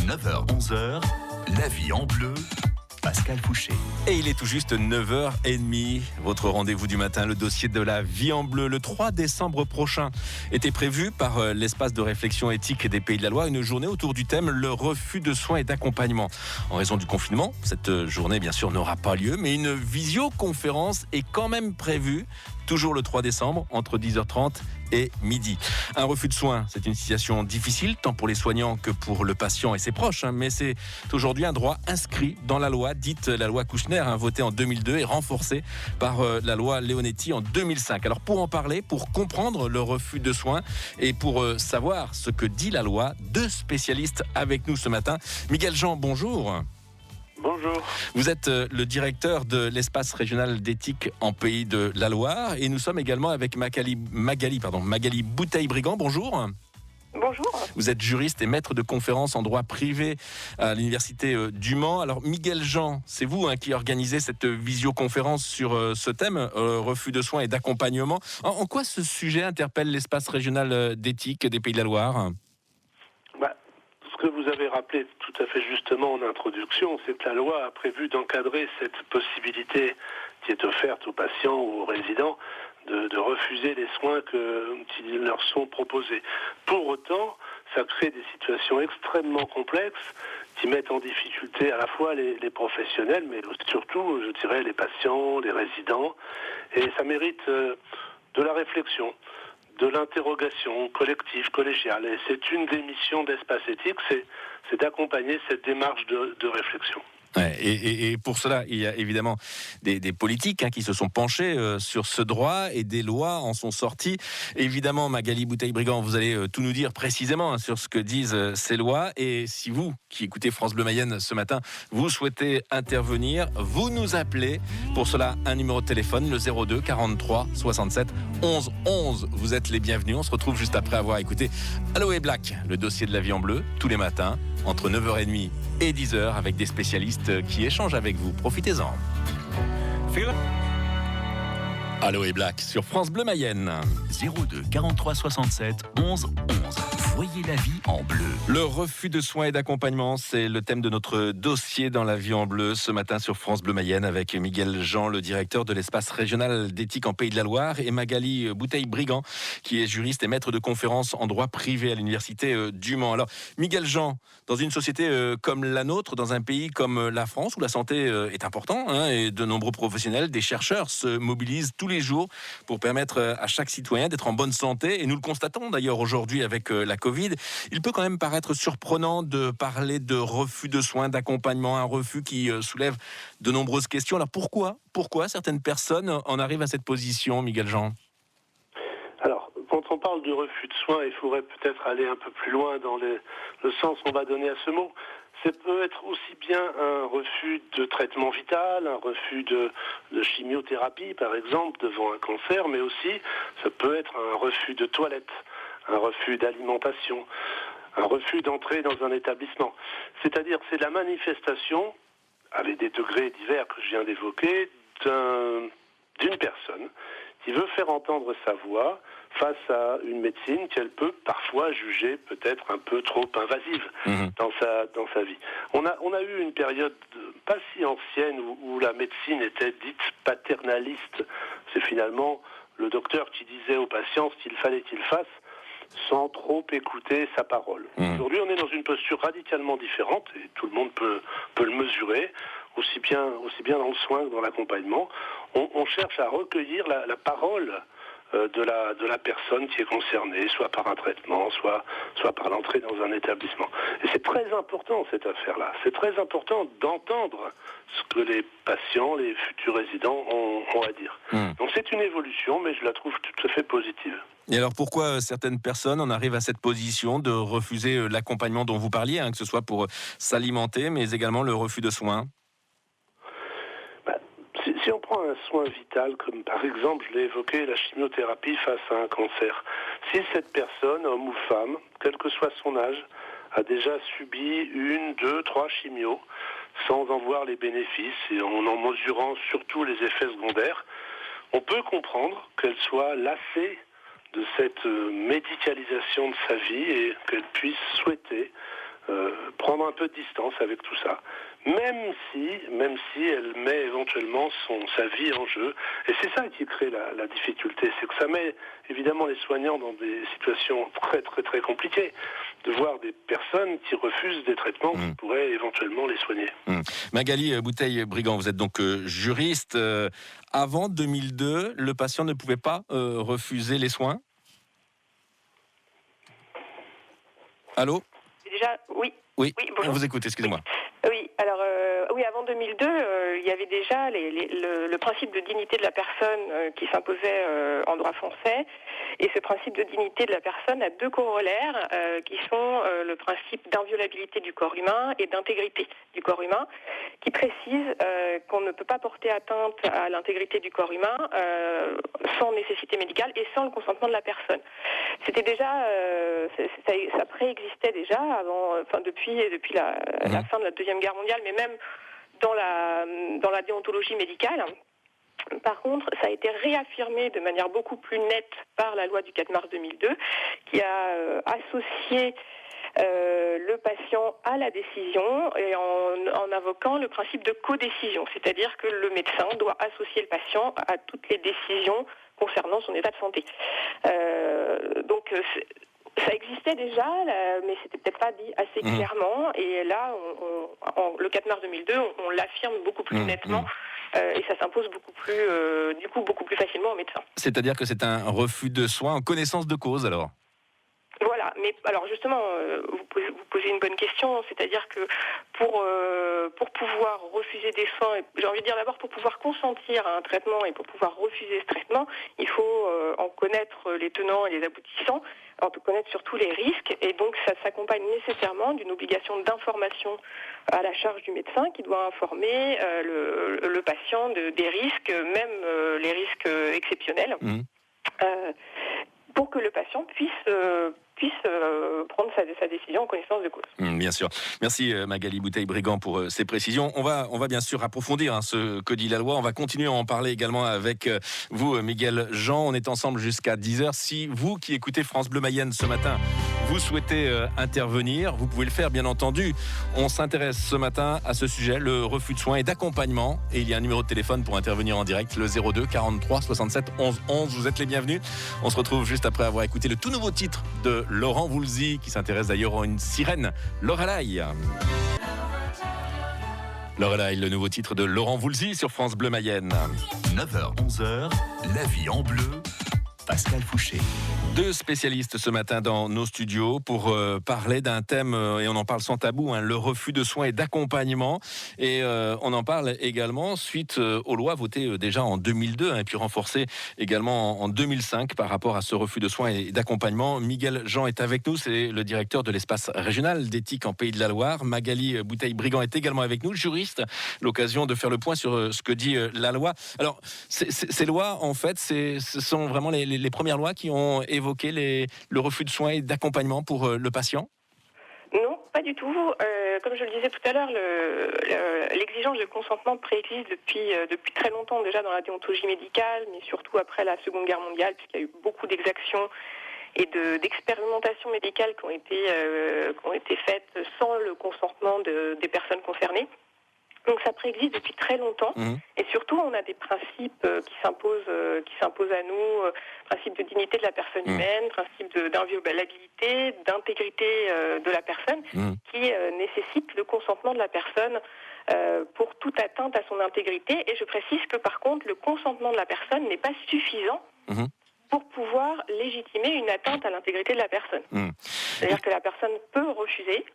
9h-11h, la vie en bleu, Pascal Fouché. Et il est tout juste 9h30, votre rendez-vous du matin, le dossier de la vie en bleu. Le 3 décembre prochain était prévu par l'espace de réflexion éthique des Pays de la Loire une journée autour du thème le refus de soins et d'accompagnement. En raison du confinement, cette journée bien sûr n'aura pas lieu, mais une visioconférence est quand même prévue, toujours le 3 décembre, entre 10h30 et midi. Un refus de soins, c'est une situation difficile, tant pour les soignants que pour le patient et ses proches, mais c'est aujourd'hui un droit inscrit dans la loi, dite la loi Kouchner, votée en 2002 et renforcée par la loi Leonetti en 2005. Alors pour en parler, pour comprendre le refus de soins et pour savoir ce que dit la loi, deux spécialistes avec nous ce matin. Miguel Jean, bonjour. Bonjour. Vous êtes le directeur de l'espace régional d'éthique en Pays de la Loire et nous sommes également avec Magali Bouteille-Brigand. Bonjour. Bonjour. Vous êtes juriste et maître de conférences en droit privé à l'université du Mans. Alors Miguel Jean, c'est vous qui organisez cette visioconférence sur ce thème, refus de soins et d'accompagnement. En quoi ce sujet interpelle l'espace régional d'éthique des Pays de la Loire ? Ce que vous avez rappelé tout à fait justement en introduction, c'est que la loi a prévu d'encadrer cette possibilité qui est offerte aux patients ou aux résidents de refuser les soins qui leur sont proposés. Pour autant, ça crée des situations extrêmement complexes qui mettent en difficulté à la fois les professionnels, mais surtout, je dirais, les patients, les résidents. Et ça mérite de la réflexion, de l'interrogation collective, collégiale. Et c'est une des missions d'Espace Éthique, c'est d'accompagner cette démarche de réflexion. Ouais, et pour cela, il y a évidemment des politiques qui se sont penchés sur ce droit et des lois en sont sorties. Évidemment, Magali Bouteille-Brigand, vous allez tout nous dire précisément sur ce que disent ces lois. Et si vous, qui écoutez France Bleu Mayenne ce matin, vous souhaitez intervenir, vous nous appelez. Pour cela, un numéro de téléphone, le 02 43 67 11 11. Vous êtes les bienvenus. On se retrouve juste après avoir écouté Aloe Black, le dossier de la vie en bleu, tous les matins, entre 9h30 et 10h, avec des spécialistes qui échangent avec vous. Profitez-en. Aloe Black sur France Bleu Mayenne. 02 43 67 11 11. Voyez la vie en bleu. Le refus de soins et d'accompagnement, c'est le thème de notre dossier dans la vie en bleu ce matin sur France Bleu Mayenne avec Miguel Jean, le directeur de l'espace régional d'éthique en Pays de la Loire, et Magali Bouteille-Brigand, qui est juriste et maître de conférences en droit privé à l'université du Mans. Alors, Miguel Jean, dans une société comme la nôtre, dans un pays comme la France, où la santé est importante, et de nombreux professionnels, des chercheurs se mobilisent tous les jours pour permettre à chaque citoyen d'être en bonne santé, et nous le constatons d'ailleurs aujourd'hui avec la Covid. Il peut quand même paraître surprenant de parler de refus de soins, d'accompagnement, un refus qui soulève de nombreuses questions. Alors pourquoi certaines personnes en arrivent à cette position, Miguel Jean ? Alors, quand on parle de refus de soins, il faudrait peut-être aller un peu plus loin dans le sens qu'on va donner à ce mot. Ça peut être aussi bien un refus de traitement vital, un refus de chimiothérapie, par exemple, devant un cancer, mais aussi ça peut être un refus de toilette, un refus d'alimentation, un refus d'entrer dans un établissement. C'est-à-dire, c'est la manifestation, avec des degrés divers que je viens d'évoquer, d'une personne qui veut faire entendre sa voix face à une médecine qu'elle peut parfois juger peut-être un peu trop invasive dans sa vie. On a eu une période pas si ancienne où la médecine était dite paternaliste. C'est finalement le docteur qui disait au patient ce qu'il fallait qu'il fasse sans trop écouter sa parole. Aujourd'hui, on est dans une posture radicalement différente et tout le monde peut le mesurer, aussi bien dans le soin que dans l'accompagnement. On cherche à recueillir la parole de la personne qui est concernée, soit par un traitement, soit par l'entrée dans un établissement. Et c'est très important cette affaire-là. C'est très important d'entendre ce que les patients, les futurs résidents ont à dire. Donc c'est une évolution, mais je la trouve tout à fait positive. Et alors pourquoi certaines personnes en arrivent à cette position de refuser l'accompagnement dont vous parliez, que ce soit pour s'alimenter, mais également le refus de soins ? Si on prend un soin vital, comme par exemple, je l'ai évoqué, la chimiothérapie face à un cancer, si cette personne, homme ou femme, quel que soit son âge, a déjà subi 1, 2, 3 chimios, sans en voir les bénéfices et en mesurant surtout les effets secondaires, on peut comprendre qu'elle soit lassée de cette médicalisation de sa vie et qu'elle puisse souhaiter prendre prendre un peu de distance avec tout ça. Même si elle met éventuellement sa vie en jeu. Et c'est ça qui crée la difficulté. C'est que ça met évidemment les soignants dans des situations très très très compliquées. De voir des personnes qui refusent des traitements qui pourraient éventuellement les soigner. Magali Bouteille-Brigand, vous êtes donc juriste. Avant 2002, le patient ne pouvait pas refuser les soins? Allô? Déjà, oui. Oui, bonjour. on vous écoute, excusez-moi. Oui, alors, avant 2002, il y avait déjà le principe de dignité de la personne qui s'imposait en droit français. Et ce principe de dignité de la personne a deux corollaires qui sont le principe d'inviolabilité du corps humain et d'intégrité du corps humain, qui précise qu'on ne peut pas porter atteinte à l'intégrité du corps humain sans nécessité médicale et sans le consentement de la personne. C'était déjà, ça préexistait déjà depuis la fin de la Deuxième Guerre mondiale, mais même dans la déontologie médicale. Par contre, ça a été réaffirmé de manière beaucoup plus nette par la loi du 4 mars 2002, qui a associé le patient à la décision et en invoquant le principe de codécision, c'est-à-dire que le médecin doit associer le patient à toutes les décisions concernant son état de santé. Donc, ça existait déjà, mais c'était peut-être pas dit assez clairement. Et là, le 4 mars 2002, on l'affirme beaucoup plus nettement. Et ça s'impose beaucoup plus facilement aux médecins. C'est-à-dire que c'est un refus de soins en connaissance de cause, alors? Voilà, mais alors justement, vous posez une bonne question, c'est-à-dire que pour pouvoir refuser des soins, j'ai envie de dire d'abord pour pouvoir consentir à un traitement et pour pouvoir refuser ce traitement, il faut en connaître les tenants et les aboutissants, en connaître surtout les risques, et donc ça s'accompagne nécessairement d'une obligation d'information à la charge du médecin qui doit informer le patient des risques, même les risques exceptionnels. Pour que le patient puisse prendre sa décision en connaissance de cause. Bien sûr. Merci Magali Bouteille-Brigand pour ces précisions. On va bien sûr approfondir ce que dit la loi. On va continuer à en parler également avec vous, Miguel Jean. On est ensemble jusqu'à 10h. Si vous qui écoutez France Bleu Mayenne ce matin, vous souhaitez intervenir, vous pouvez le faire bien entendu. On s'intéresse ce matin à ce sujet, le refus de soins et d'accompagnement. Et il y a un numéro de téléphone pour intervenir en direct, le 02 43 67 11 11. Vous êtes les bienvenus. On se retrouve juste après avoir écouté le tout nouveau titre de Laurent Voulzy, qui s'intéresse d'ailleurs à une sirène, Lorelai. Lorelai, le nouveau titre de Laurent Voulzy sur France Bleu Mayenne. 9h, 11h, la vie en bleu, Pascal Fouché. Deux spécialistes ce matin dans nos studios pour parler d'un thème, et on en parle sans tabou, le refus de soins et d'accompagnement. Et on en parle également suite aux lois votées déjà en 2002 et puis renforcées également en 2005 par rapport à ce refus de soins et d'accompagnement. Miguel Jean est avec nous, c'est le directeur de l'espace régional d'éthique en Pays de la Loire. Magali Bouteille-Brigand est également avec nous, juriste. L'occasion de faire le point sur ce que dit la loi. Alors, ces lois, en fait, ce sont vraiment les premières lois qui ont évoqué le refus de soins et d'accompagnement pour le patient? Non, pas du tout. Comme je le disais tout à l'heure, l'exigence de consentement préexiste depuis très longtemps déjà dans la déontologie médicale, mais surtout après la Seconde Guerre mondiale, puisqu'il y a eu beaucoup d'exactions et d'expérimentations médicales qui ont été faites sans le consentement des personnes concernées. Donc ça préexiste depuis très longtemps, et surtout on a des principes qui s'imposent à nous, principe de dignité de la personne humaine, principe d'inviolabilité, d'intégrité de la personne, qui nécessitent le consentement de la personne pour toute atteinte à son intégrité. Et je précise que par contre le consentement de la personne n'est pas suffisant pour pouvoir légitimer une atteinte à l'intégrité de la personne. C'est-à-dire que la personne peut refuser,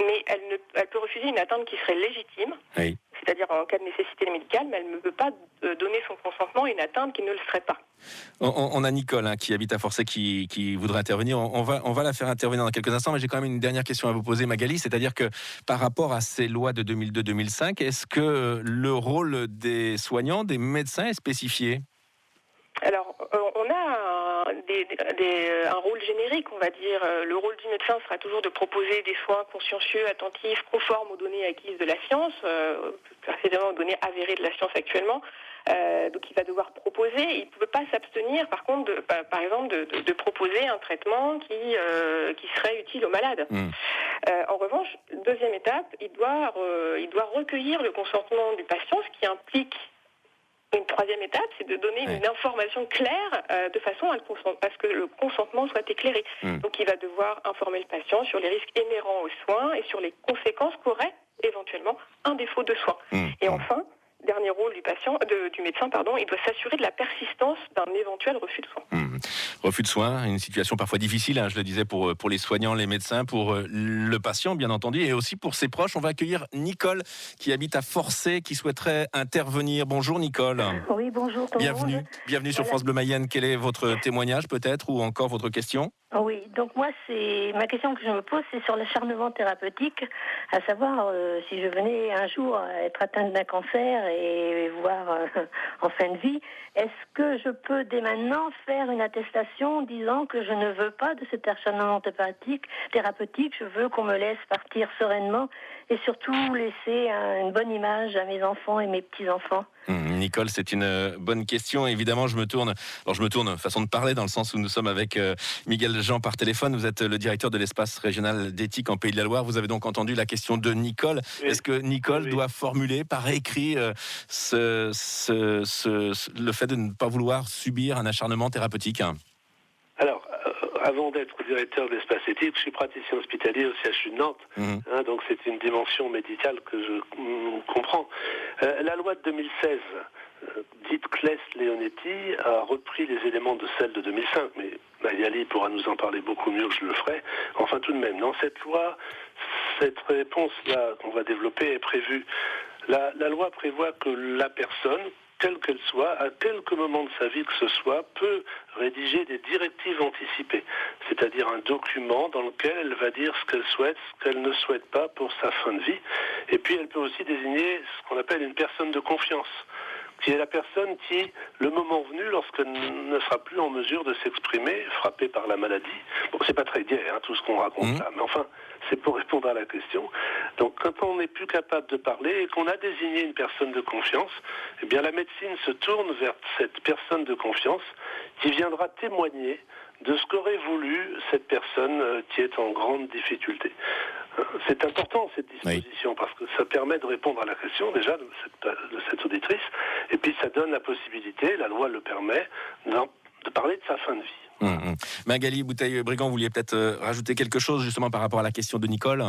mais elle peut refuser une atteinte qui serait légitime, c'est-à-dire en cas de nécessité médicale, mais elle ne peut pas donner son consentement à une atteinte qui ne le serait pas. On a Nicole qui habite à Forcey qui voudrait intervenir. On va la faire intervenir dans quelques instants, mais j'ai quand même une dernière question à vous poser, Magali, c'est-à-dire que par rapport à ces lois de 2002-2005, est-ce que le rôle des soignants, des médecins est spécifié? Alors, on a un rôle générique, on va dire. Le rôle du médecin sera toujours de proposer des soins consciencieux, attentifs, conformes aux données acquises de la science, précisément aux données avérées de la science actuellement. Donc il va devoir proposer, il ne peut pas s'abstenir par contre par exemple de proposer un traitement qui serait utile aux malades. En revanche, deuxième étape, il doit recueillir le consentement du patient, ce qui implique une troisième étape, c'est de donner une information claire de façon à ce que le consentement soit éclairé. Donc il va devoir informer le patient sur les risques inhérents aux soins et sur les conséquences qu'aurait éventuellement un défaut de soins. Et enfin, dernier rôle du médecin, il doit s'assurer de la persistance d'un éventuel refus de soins. Refus de soins, une situation parfois difficile, je le disais, pour les soignants, les médecins, pour le patient, bien entendu, et aussi pour ses proches. On va accueillir Nicole, qui habite à Forcé, qui souhaiterait intervenir. Bonjour Nicole. Oui, bonjour. Bienvenue sur France Bleu Mayenne. Quel est votre témoignage peut-être, ou encore votre question ? Oui, donc moi, ma question que je me pose, c'est sur l'acharnement thérapeutique, à savoir si je venais un jour à être atteinte d'un cancer et voir en fin de vie, est-ce que je peux dès maintenant faire une attestation disant que je ne veux pas de cet acharnement thérapeutique, je veux qu'on me laisse partir sereinement et surtout laisser une bonne image à mes enfants et mes petits-enfants? Nicole, c'est une bonne question. Évidemment, je me tourne, façon de parler, dans le sens où nous sommes avec Miguel Jean par téléphone. Vous êtes le directeur de l'espace régional d'éthique en Pays de la Loire. Vous avez donc entendu la question de Nicole. Oui. Est-ce que Nicole doit formuler par écrit le fait de ne pas vouloir subir un acharnement thérapeutique ? Alors, avant d'être directeur de l'espace éthique, je suis praticien hospitalier au CHU de Nantes. Donc c'est une dimension médicale que je comprends. La loi de 2016, dite Claes-Leonetti, a repris les éléments de celle de 2005, mais Magali pourra nous en parler beaucoup mieux que je le ferai. Enfin, tout de même, dans cette loi, cette réponse-là qu'on va développer est prévue. La loi prévoit que la personne, telle qu'elle soit, à quelque moment de sa vie que ce soit, peut rédiger des directives anticipées, c'est-à-dire un document dans lequel elle va dire ce qu'elle souhaite, ce qu'elle ne souhaite pas pour sa fin de vie. Et puis elle peut aussi désigner ce qu'on appelle une personne de confiance, qui est la personne qui, le moment venu, lorsqu'elle ne sera plus en mesure de s'exprimer, frappée par la maladie, bon, c'est pas très gai, tout ce qu'on raconte là, mais enfin, c'est pour répondre à la question. Donc, quand on n'est plus capable de parler et qu'on a désigné une personne de confiance, eh bien, la médecine se tourne vers cette personne de confiance qui viendra témoigner de ce qu'aurait voulu cette personne qui est en grande difficulté. C'est important cette disposition parce que ça permet de répondre à la question déjà de cette auditrice et puis ça donne la possibilité, la loi le permet, de parler de sa fin de vie. Magali Bouteille-Brigand, vous vouliez peut-être rajouter quelque chose justement par rapport à la question de Nicole ?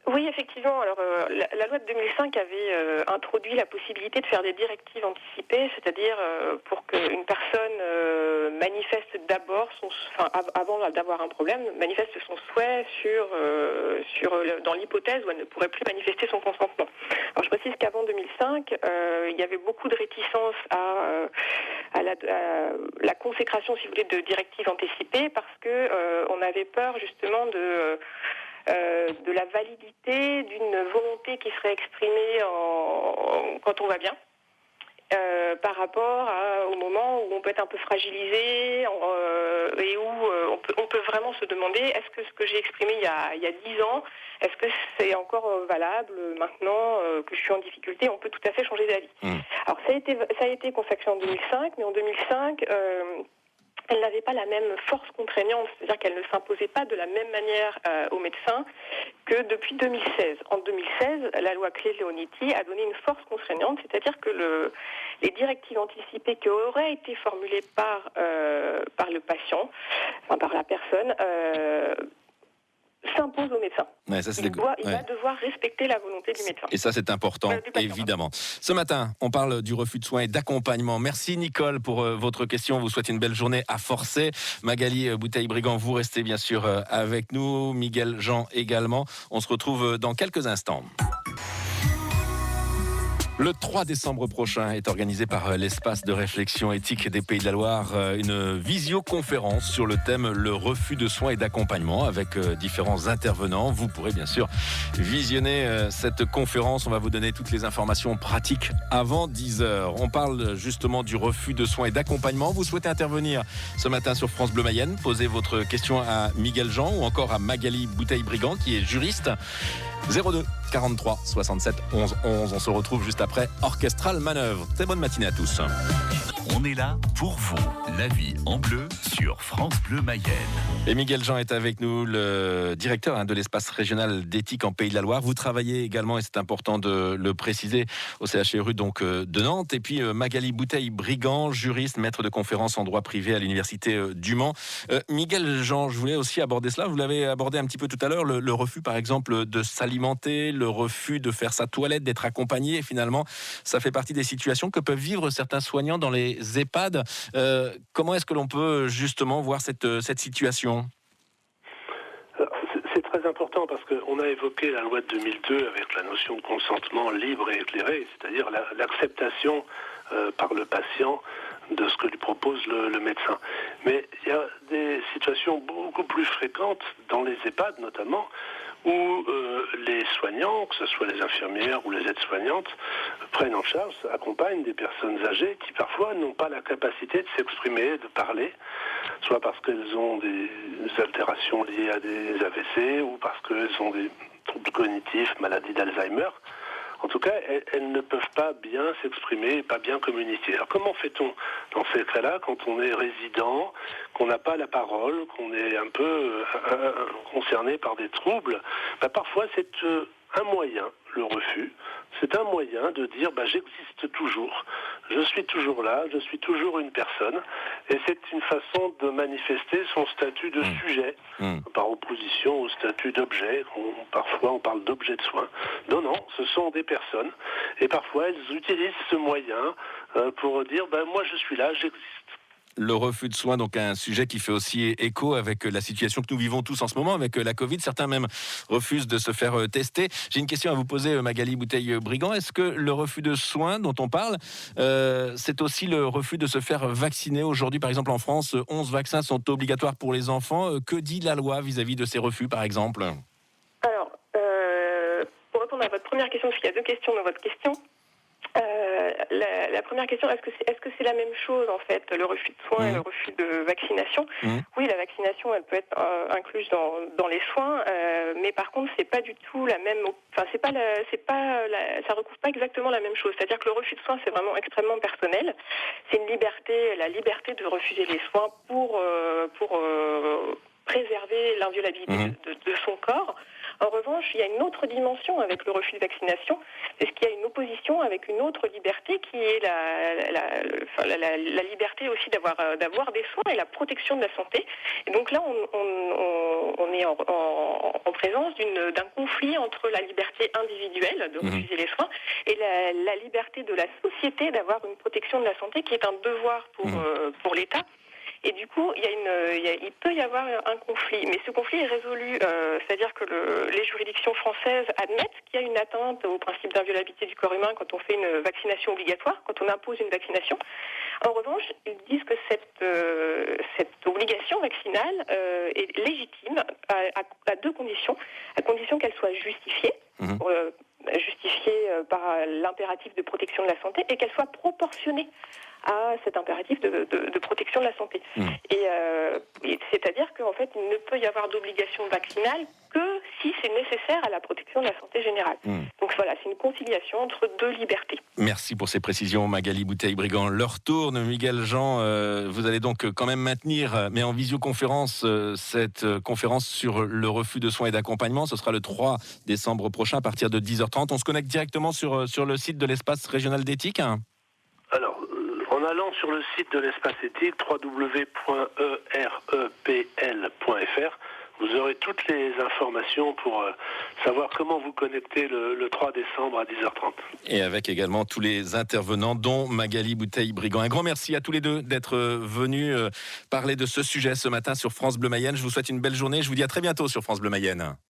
Oui, effectivement. Alors, la loi de 2005 avait introduit la possibilité de faire des directives anticipées, c'est-à-dire pour qu'une personne manifeste d'abord, avant d'avoir un problème, manifeste son souhait dans l'hypothèse où elle ne pourrait plus manifester son consentement. Alors, je précise qu'avant 2005, il y avait beaucoup de réticence à la consécration, si vous voulez, de directives anticipées parce que on avait peur justement de la validité d'une volonté qui serait exprimée quand on va bien, par rapport au moment où on peut être un peu fragilisé et où on peut vraiment se demander est-ce que ce que j'ai exprimé il y a 10 ans, est-ce que c'est encore valable maintenant que je suis en difficulté? On peut tout à fait changer d'avis. Alors ça a été consacré en 2005, mais en 2005... elle n'avait pas la même force contraignante, c'est-à-dire qu'elle ne s'imposait pas de la même manière aux médecins que depuis 2016. En 2016, la loi Claes-Leonetti a donné une force contraignante, c'est-à-dire que les directives anticipées qui auraient été formulées par le patient, par la personne, s'impose au médecin. Ouais, ça, il va devoir respecter la volonté du médecin. Et ça, c'est important, évidemment. Ce matin, on parle du refus de soins et d'accompagnement. Merci Nicole pour votre question. On vous souhaite une belle journée à Forcé. Magali Bouteille-Brigand, vous restez bien sûr avec nous. Miguel Jean également. On se retrouve dans quelques instants. Le 3 décembre prochain est organisé par l'espace de réflexion éthique des Pays de la Loire une visioconférence sur le thème le refus de soins et d'accompagnement avec différents intervenants. Vous pourrez bien sûr visionner cette conférence. On va vous donner toutes les informations pratiques avant 10h. On parle justement du refus de soins et d'accompagnement. Vous souhaitez intervenir ce matin sur France Bleu Mayenne, posez votre question à Miguel Jean ou encore à Magali Bouteille-Brigand qui est juriste. 02 43 67 11 11. On se retrouve juste après Orchestral Manœuvre. Très bonne matinée à tous. On est là pour vous. La vie en bleu sur France Bleu Mayenne. Et Miguel Jean est avec nous, le directeur de l'espace régional d'éthique en Pays de la Loire. Vous travaillez également, et c'est important de le préciser, au CHRU donc de Nantes. Et puis Magali Bouteille-Brigand, juriste, maître de conférences en droit privé à l'université du Mans. Miguel Jean, je voulais aussi aborder cela. Vous l'avez abordé un petit peu tout à l'heure, le refus par exemple de s'alimenter, le refus de faire sa toilette, d'être accompagné. Et finalement, ça fait partie des situations que peuvent vivre certains soignants dans les EHPAD. Comment est-ce que l'on peut justement voir cette situation ? C'est très important parce qu'on a évoqué la loi de 2002 avec la notion de consentement libre et éclairé, c'est-à-dire l'acceptation par le patient de ce que lui propose le médecin. Mais il y a des situations beaucoup plus fréquentes dans les EHPAD notamment, où les soignants, que ce soit les infirmières ou les aides-soignantes, prennent en charge, accompagnent des personnes âgées qui parfois n'ont pas la capacité de s'exprimer, de parler, soit parce qu'elles ont des altérations liées à des AVC ou parce qu'elles ont des troubles cognitifs, maladie d'Alzheimer. En tout cas, elles ne peuvent pas bien s'exprimer, pas bien communiquer. Alors comment fait-on dans ces cas-là, quand on est résident, qu'on n'a pas la parole, qu'on est un peu concerné par des troubles ? Parfois, c'est un moyen, le refus, c'est un moyen de dire j'existe toujours, je suis toujours là, je suis toujours une personne, et c'est une façon de manifester son statut de sujet, par opposition au statut d'objet. Parfois on parle d'objet de soin. Non, ce sont des personnes, et parfois elles utilisent ce moyen pour dire moi je suis là, j'existe. Le refus de soins, donc un sujet qui fait aussi écho avec la situation que nous vivons tous en ce moment avec la Covid. Certains même refusent de se faire tester. J'ai une question à vous poser, Magali Bouteille-Brigand. Est-ce que le refus de soins dont on parle, c'est aussi le refus de se faire vacciner aujourd'hui? Par exemple, en France, 11 vaccins sont obligatoires pour les enfants. Que dit la loi vis-à-vis de ces refus, par exemple? Alors, pour répondre à votre première question, parce qu'il y a deux questions dans votre question. La première question, est-ce que c'est la même chose en fait, le refus de soins et le refus de vaccination? Oui, la vaccination, elle peut être incluse dans les soins, mais par contre, c'est pas du tout la même. Enfin, ça recouvre pas exactement la même chose. C'est-à-dire que le refus de soins, c'est vraiment extrêmement personnel. C'est une liberté, la liberté de refuser les soins pour préserver l'inviolabilité de son corps. En revanche, il y a une autre dimension avec le refus de vaccination, c'est qu'il y a une opposition avec une autre liberté qui est la liberté aussi d'avoir des soins et la protection de la santé. Et donc là, on est en présence d'un conflit entre la liberté individuelle de refuser les soins et la liberté de la société d'avoir une protection de la santé qui est un devoir pour l'État. Et du coup, il peut y avoir un conflit. Mais ce conflit est résolu, c'est-à-dire que les juridictions françaises admettent qu'il y a une atteinte au principe d'inviolabilité du corps humain quand on fait une vaccination obligatoire, quand on impose une vaccination. En revanche, ils disent que cette obligation vaccinale est légitime à deux conditions. À condition qu'elle soit justifiée, justifiée par l'impératif de protection de la santé, et qu'elle soit proportionnée à cet impératif de protection de la santé. Et c'est-à-dire qu'en fait, il ne peut y avoir d'obligation vaccinale que si c'est nécessaire à la protection de la santé générale. Donc voilà, c'est une conciliation entre deux libertés. Merci pour ces précisions, Magali Bouteille-Brigand. L'heure tourne, Miguel Jean, vous allez donc quand même maintenir, mais en visioconférence, cette conférence sur le refus de soins et d'accompagnement. Ce sera le 3 décembre prochain à partir de 10h30. On se connecte directement sur le site de l'espace régional d'éthique. Alors, en allant sur le site de l'espace éthique, www.erepl.fr, vous aurez toutes les informations pour savoir comment vous connecter le 3 décembre à 10h30. Et avec également tous les intervenants, dont Magali Bouteille-Brigand. Un grand merci à tous les deux d'être venus parler de ce sujet ce matin sur France Bleu Mayenne. Je vous souhaite une belle journée. Je vous dis à très bientôt sur France Bleu Mayenne.